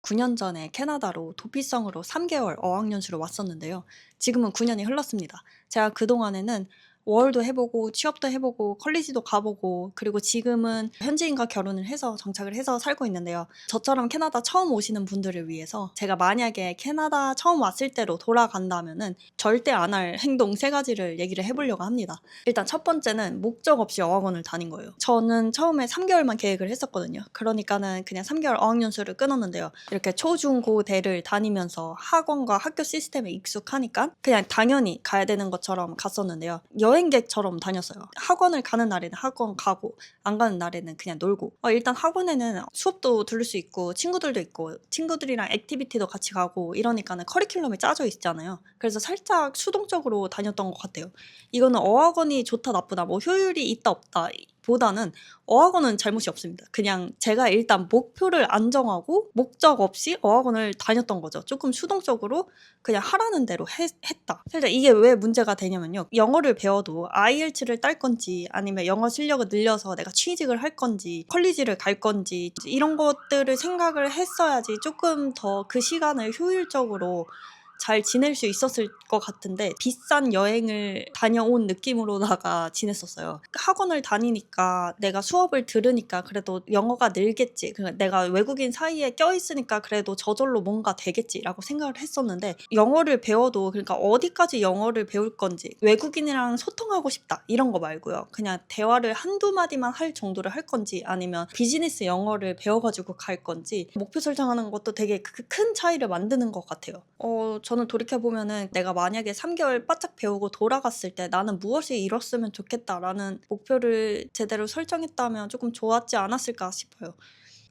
9년 전에 캐나다로 도피성으로 3개월 어학연수를 왔었는데요. 지금은 9년이 흘렀습니다. 제가 그동안에는 월도 해보고 취업도 해보고 컬리지도 가보고 그리고 지금은 현지인과 결혼을 해서 정착을 해서 살고 있는데요. 저처럼 캐나다 처음 오시는 분들을 위해서 제가 만약에 캐나다 처음 왔을 때로 돌아간다면은 절대 안 할 행동 3가지를 얘기를 해보려고 합니다. 일단 첫 번째는 목적 없이 어학원을 다닌 거예요. 저는 처음에 3개월만 계획을 했었거든요. 그러니까는 그냥 3개월 어학연수를 끊었는데요. 이렇게 초, 중, 고, 대를 다니면서 학원과 학교 시스템에 익숙하니까 그냥 당연히 가야 되는 것처럼 갔었는데요. 여행객처럼 다녔어요. 학원을 가는 날에는 학원 가고 안 가는 날에는 그냥 놀고 일단 학원에는 수업도 들을 수 있고 친구들도 있고 친구들이랑 액티비티도 같이 가고 이러니까는 커리큘럼이 짜져 있잖아요. 그래서 살짝 수동적으로 다녔던 것 같아요. 이거는 어학원이 좋다 나쁘다 뭐 효율이 있다 없다 보다는 어학원은 잘못이 없습니다. 그냥 제가 일단 목표를 안 정하고 목적 없이 어학원을 다녔던 거죠. 조금 수동적으로 그냥 하라는 대로 했다. 살짝 이게 왜 문제가 되냐면요. 영어를 배워도 IELTS를 딸 건지 아니면 영어 실력을 늘려서 내가 취직을 할 건지 컬리지를 갈 건지 이런 것들을 생각을 했어야지 조금 더 그 시간을 효율적으로 잘 지낼 수 있었을 것 같은데 비싼 여행을 다녀온 느낌으로다가 지냈었어요. 학원을 다니니까 내가 수업을 들으니까 그래도 영어가 늘겠지. 내가 외국인 사이에 껴있으니까 그래도 저절로 뭔가 되겠지라고 생각을 했었는데 영어를 배워도 그러니까 어디까지 영어를 배울 건지 외국인이랑 소통하고 싶다 이런 거 말고요. 그냥 대화를 한두 마디만 할 정도를 할 건지 아니면 비즈니스 영어를 배워가지고 갈 건지 목표 설정하는 것도 되게 큰 차이를 만드는 것 같아요. 저는 돌이켜보면은 내가 만약에 3개월 바짝 배우고 돌아갔을 때 나는 무엇을 이뤘으면 좋겠다라는 목표를 제대로 설정했다면 조금 좋았지 않았을까 싶어요.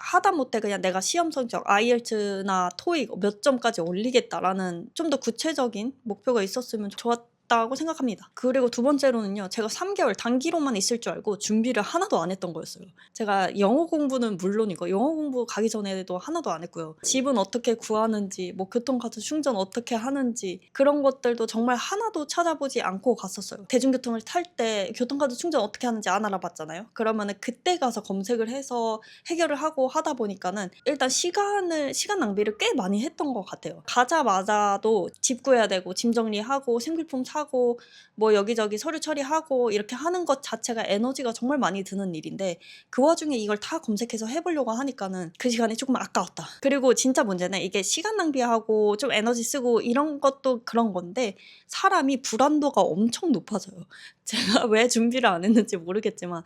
하다못해 그냥 내가 시험 성적 IELTS나 TOEIC 몇 점까지 올리겠다라는 좀 더 구체적인 목표가 있었으면 좋았다고 생각합니다. 그리고 두 번째로는요. 제가 3개월 단기로만 있을 줄 알고 준비를 하나도 안 했던 거였어요. 제가 영어 공부는 물론이고 영어 공부 가기 전에도 하나도 안 했고요. 집은 어떻게 구하는지 뭐 교통카드 충전 어떻게 하는지 그런 것들도 정말 하나도 찾아보지 않고 갔었어요. 대중교통을 탈 때 교통카드 충전 어떻게 하는지 안 알아봤잖아요. 그러면은 그때 가서 검색을 해서 해결을 하고 하다 보니까는 일단 시간 낭비를 꽤 많이 했던 것 같아요. 가자마자도 집 구해야 되고 짐 정리하고 생필품 사고 뭐 여기저기 서류 처리하고 이렇게 하는 것 자체가 에너지가 정말 많이 드는 일인데 그 와중에 이걸 다 검색해서 해보려고 하니까는 그 시간이 조금 아까웠다. 그리고 진짜 문제는 이게 시간 낭비하고 좀 에너지 쓰고 이런 것도 그런 건데 사람이 불안도가 엄청 높아져요. 제가 왜 준비를 안 했는지 모르겠지만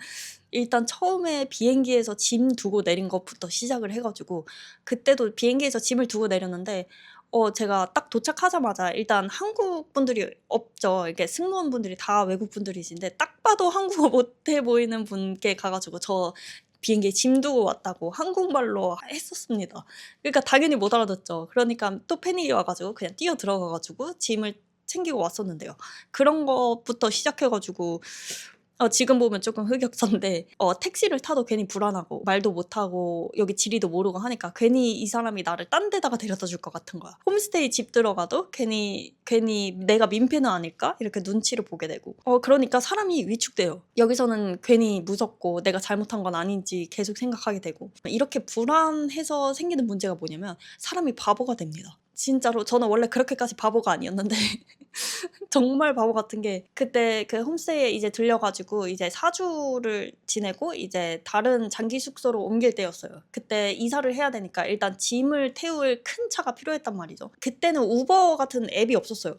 일단 처음에 비행기에서 짐 두고 내린 것부터 시작을 해 가지고 그때도 비행기에서 짐을 두고 내렸는데 제가 딱 도착하자마자 일단 한국 분들이 없죠. 이렇게 승무원분들이 다 외국 분들이신데 딱 봐도 한국어 못해 보이는 분께 가 가지고 저 비행기에 짐 두고 왔다고 한국말로 했었습니다. 그러니까 당연히 못 알아듣죠. 그러니까 또 패닉이 와 가지고 그냥 뛰어 들어가 가지고 짐을 챙기고 왔었는데요. 그런 것부터 시작해 가지고 지금 보면 조금 흑역사인데 택시를 타도 괜히 불안하고 말도 못하고 여기 지리도 모르고 하니까 괜히 이 사람이 나를 딴 데다가 데려다 줄 것 같은 거야. 홈스테이 집 들어가도 괜히 '내가 민폐는 아닐까?' 이렇게 눈치를 보게 되고 그러니까 사람이 위축돼요. 여기서는 괜히 무섭고 내가 잘못한 건 아닌지 계속 생각하게 되고 이렇게 불안해서 생기는 문제가 뭐냐면 사람이 바보가 됩니다. 진짜로 저는 원래 그렇게까지 바보가 아니었는데 정말 바보 같은 게 그때 그 홈스테이에 이제 들려 가지고 이제 4 주를 지내고 이제 다른 장기 숙소로 옮길 때였어요. 그때 이사를 해야 되니까 일단 짐을 태울 큰 차가 필요했단 말이죠. 그때는 우버 같은 앱이 없었어요.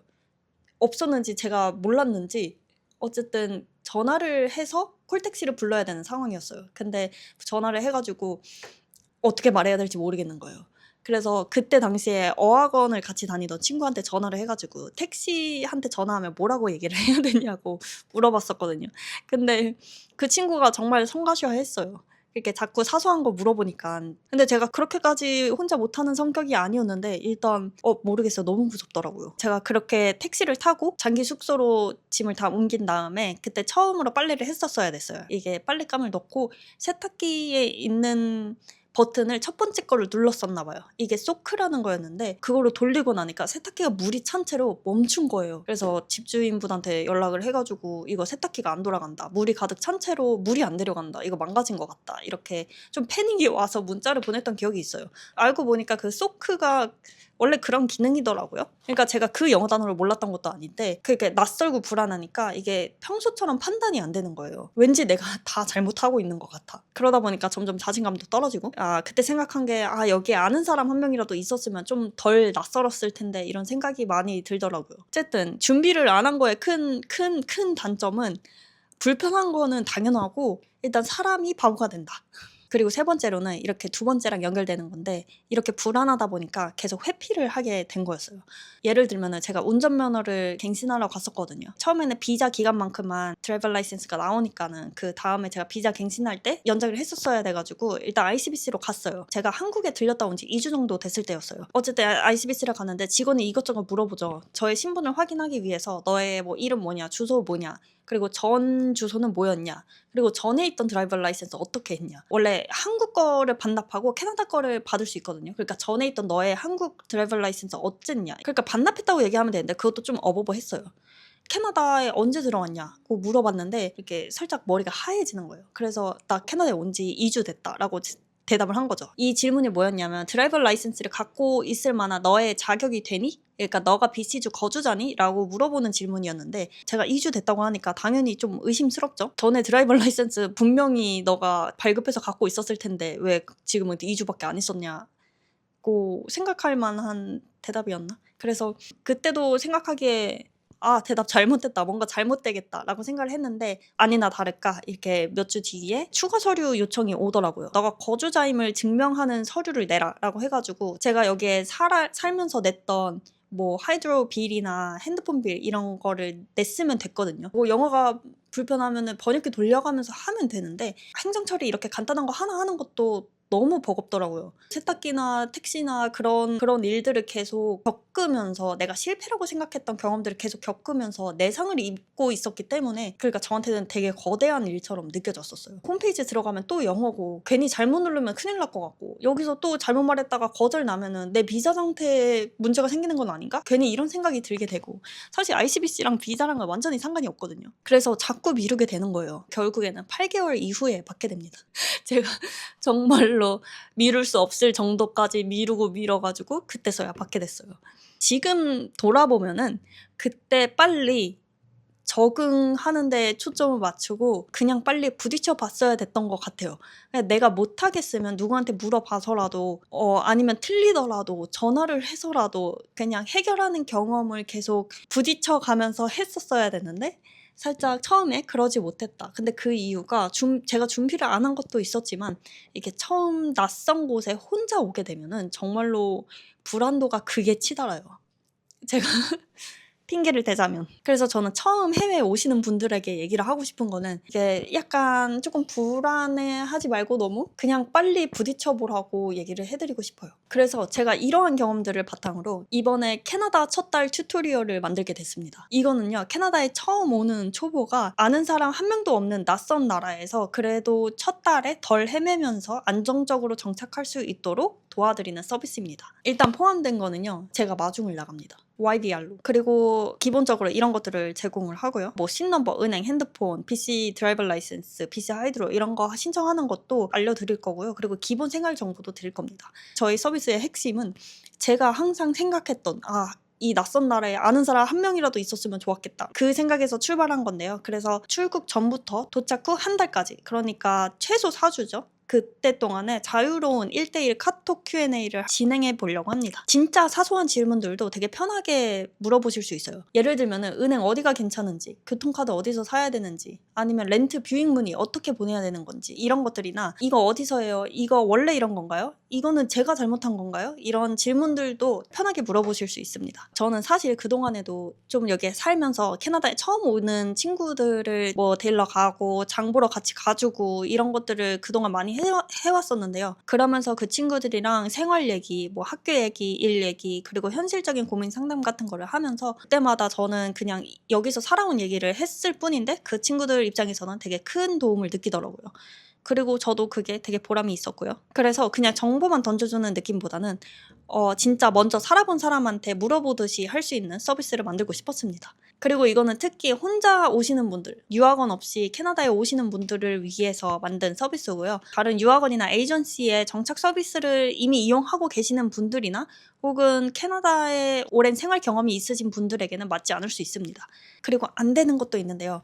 없었는지 제가 몰랐는지 어쨌든 전화를 해서 콜택시를 불러야 되는 상황이었어요. 근데 전화를 해 가지고 어떻게 말해야 될지 모르겠는 거예요. 그래서 그때 당시에 어학원을 같이 다니던 친구한테 전화를 해 가지고 택시한테 전화하면 뭐라고 얘기를 해야 되냐고 물어봤었거든요. 근데 그 친구가 정말 성가셔했어요. 이렇게 자꾸 사소한 거 물어보니깐. 근데 제가 그렇게까지 혼자 못하는 성격이 아니었는데 일단 모르겠어요. 너무 무섭더라고요. 제가 그렇게 택시를 타고 장기 숙소로 짐을 다 옮긴 다음에 그때 처음으로 빨래를 했었어야 됐어요. 이게 빨랫감을 넣고 세탁기에 있는 버튼을 첫 번째 거를 눌렀었나 봐요. 이게 소크라는 거였는데 그거를 돌리고 나니까 세탁기가 물이 찬 채로 멈춘 거예요. 그래서 집주인분한테 연락을 해가지고 이거 세탁기가 안 돌아간다. 물이 가득 찬 채로 물이 안 내려간다. 이거 망가진 것 같다. 이렇게 좀 패닉이 와서 문자를 보냈던 기억이 있어요. 알고 보니까 그 소크가 원래 그런 기능이더라고요. 그러니까 제가 그 영어 단어를 몰랐던 것도 아닌데 그게 낯설고 불안하니까 이게 평소처럼 판단이 안 되는 거예요. 왠지 내가 다 잘못하고 있는 것 같아. 그러다 보니까 점점 자신감도 떨어지고 그때 생각한 게 여기에 아는 사람 한 명이라도 있었으면 좀 덜 낯설었을 텐데 이런 생각이 많이 들더라고요. 어쨌든 준비를 안 한 거에 큰 단점은 불편한 거는 당연하고 일단 사람이 바보가 된다. 그리고 세 번째로는 이렇게 두 번째랑 연결되는 건데 이렇게 불안하다 보니까 계속 회피를 하게 된 거였어요. 예를 들면은 제가 운전면허를 갱신하러 갔었거든요. 처음에는 비자 기간만큼만 드라이버 라이센스가 나오니까는 그 다음에 제가 비자 갱신할 때 연장을 했었어야 돼가지고 일단 ICBC로 갔어요. 제가 한국에 들렸다 온 지 2주 정도 됐을 때였어요. 어쨌든 ICBC를 갔는데 직원이 이것저것 물어보죠. 저의 신분을 확인하기 위해서 너의 뭐 이름 뭐냐, 주소 뭐냐, 그리고 전 주소는 뭐였냐, 그리고 전에 있던 드라이버 라이센스 어떻게 했냐. 원래 한국 거를 반납하고 캐나다 거를 받을 수 있거든요. 그러니까 전에 있던 너의 한국 드라이버 라이센스 어쨌냐. 그러니까 반납했다고 얘기하면 되는데 그것도 좀 어버버했어요. 캐나다에 언제 들어왔냐고 물어봤는데 이렇게 살짝 머리가 하얘지는 거예요. 그래서 나 캐나다에 온 지 2주 됐다라고 대답을 한 거죠. 이 질문이 뭐였냐면 드라이버 라이센스를 갖고 있을 만한 너의 자격이 되니? 그러니까 너가 BC주 거주자니? 라고 물어보는 질문이었는데 제가 2주 됐다고 하니까 당연히 좀 의심스럽죠. 전에 드라이버 라이센스 분명히 너가 발급해서 갖고 있었을 텐데 왜 지금은 2주밖에 안 있었냐고 생각할 만한 대답이었나? 그래서 그때도 생각하기에 대답 잘못됐다. 뭔가 잘못되겠다. 라고 생각을 했는데 아니나 다를까 이렇게 몇 주 뒤에 추가 서류 요청이 오더라고요. 너가 거주자임을 증명하는 서류를 내라 라고 해가지고 제가 여기에 살면서 냈던 뭐 하이드로 빌이나 핸드폰 빌 이런 거를 냈으면 됐거든요. 뭐 영어가 불편하면 번역기 돌려가면서 하면 되는데 행정 처리 이렇게 간단한 거 하나 하는 것도 너무 버겁더라고요. 세탁기나 택시나 그런 일들을 계속 겪으면서 내가 실패라고 생각했던 경험들을 계속 겪으면서 내상을 입고 있었기 때문에 그러니까 저한테는 되게 거대한 일처럼 느껴졌었어요. 홈페이지 들어가면 또 영어고 괜히 잘못 누르면 큰일 날 것 같고 여기서 또 잘못 말했다가 거절 나면은 내 비자 상태에 문제가 생기는 건 아닌가? 괜히 이런 생각이 들게 되고 사실 ICBC랑 비자랑은 완전히 상관이 없거든요. 그래서 자꾸 미루게 되는 거예요. 결국에는 8개월 이후에 받게 됩니다. 제가 정말로 미룰 수 없을 정도까지 미루고 미뤄가지고 그때서야 받게 됐어요. 지금 돌아보면은 그때 빨리 적응하는 데 초점을 맞추고 그냥 빨리 부딪혀 봤어야 됐던 것 같아요. 내가 못하겠으면 누구한테 물어봐서라도 아니면 틀리더라도 전화를 해서라도 그냥 해결하는 경험을 계속 부딪혀 가면서 했었어야 됐는데 살짝 처음에 그러지 못했다. 근데 그 이유가 제가 준비를 안 한 것도 있었지만 이게 처음 낯선 곳에 혼자 오게 되면은 정말로 불안도가 극에 치달아요. 제가 핑계를 대자면. 그래서 저는 처음 해외에 오시는 분들에게 얘기를 하고 싶은 거는 이게 약간 조금 불안해하지 말고 너무 그냥 빨리 부딪혀보라고 얘기를 해드리고 싶어요. 그래서 제가 이러한 경험들을 바탕으로 이번에 캐나다 첫 달 튜토리얼을 만들게 됐습니다. 이거는요, 캐나다에 처음 오는 초보가 아는 사람 한 명도 없는 낯선 나라에서 그래도 첫 달에 덜 헤매면서 안정적으로 정착할 수 있도록 도와드리는 서비스입니다. 일단 포함된 거는요, 제가 마중을 나갑니다. YDR로. 그리고 기본적으로 이런 것들을 제공을 하고요. 뭐 신넘버, 은행, 핸드폰, PC 드라이버 라이센스, PC 하이드로 이런 거 신청하는 것도 알려드릴 거고요. 그리고 기본 생활 정보도 드릴 겁니다. 저희 서비스의 핵심은 제가 항상 생각했던 이 낯선 나라에 아는 사람 한 명이라도 있었으면 좋았겠다. 그 생각에서 출발한 건데요. 그래서 출국 전부터 도착 후 한 달까지, 그러니까 최소 4주죠. 그때 동안에 자유로운 1대1 카톡 Q&A를 진행해 보려고 합니다. 진짜 사소한 질문들도 되게 편하게 물어보실 수 있어요. 예를 들면 은행 어디가 괜찮은지, 교통카드 어디서 사야 되는지, 아니면 렌트 뷰잉 문의 어떻게 보내야 되는 건지 이런 것들이나 이거 어디서 해요? 이거 원래 이런 건가요? 이거는 제가 잘못한 건가요? 이런 질문들도 편하게 물어보실 수 있습니다. 저는 사실 그동안에도 좀 여기에 살면서 캐나다에 처음 오는 친구들을 뭐 데리러 가고 장 보러 같이 가주고 이런 것들을 그동안 많이 해왔었는데요. 그러면서 그 친구들이랑 생활 얘기, 뭐 학교 얘기, 일 얘기, 그리고 현실적인 고민 상담 같은 거를 하면서 그때마다 저는 그냥 여기서 살아온 얘기를 했을 뿐인데 그 친구들 입장에서는 되게 큰 도움을 느끼더라고요. 그리고 저도 그게 되게 보람이 있었고요. 그래서 그냥 정보만 던져주는 느낌보다는 진짜 먼저 살아본 사람한테 물어보듯이 할 수 있는 서비스를 만들고 싶었습니다. 그리고 이거는 특히 혼자 오시는 분들, 유학원 없이 캐나다에 오시는 분들을 위해서 만든 서비스고요. 다른 유학원이나 에이전시의 정착 서비스를 이미 이용하고 계시는 분들이나 혹은 캐나다에 오랜 생활 경험이 있으신 분들에게는 맞지 않을 수 있습니다. 그리고 안 되는 것도 있는데요.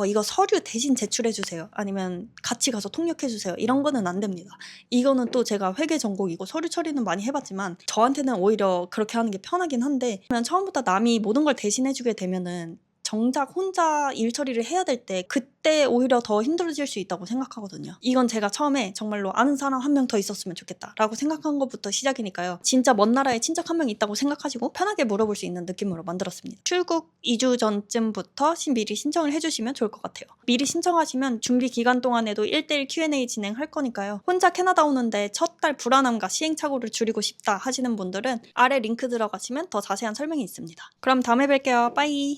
이거 서류 대신 제출해 주세요. 아니면 같이 가서 통역해 주세요. 이런 거는 안 됩니다. 이거는 또 제가 회계 전공이고 서류 처리는 많이 해봤지만 저한테는 오히려 그렇게 하는 게 편하긴 한데, 그러면 처음부터 남이 모든 걸 대신해 주게 되면은 정작 혼자 일 처리를 해야 될 때 그때 오히려 더 힘들어질 수 있다고 생각하거든요. 이건 제가 처음에 정말로 아는 사람 한 명 더 있었으면 좋겠다라고 생각한 것부터 시작이니까요. 진짜 먼 나라에 친척 한 명 있다고 생각하시고 편하게 물어볼 수 있는 느낌으로 만들었습니다. 출국 2주 전쯤부터 미리 신청을 해주시면 좋을 것 같아요. 미리 신청하시면 준비 기간 동안에도 1대1 Q&A 진행할 거니까요. 혼자 캐나다 오는데 첫 달 불안함과 시행착오를 줄이고 싶다 하시는 분들은 아래 링크 들어가시면 더 자세한 설명이 있습니다. 그럼 다음에 뵐게요. 빠이.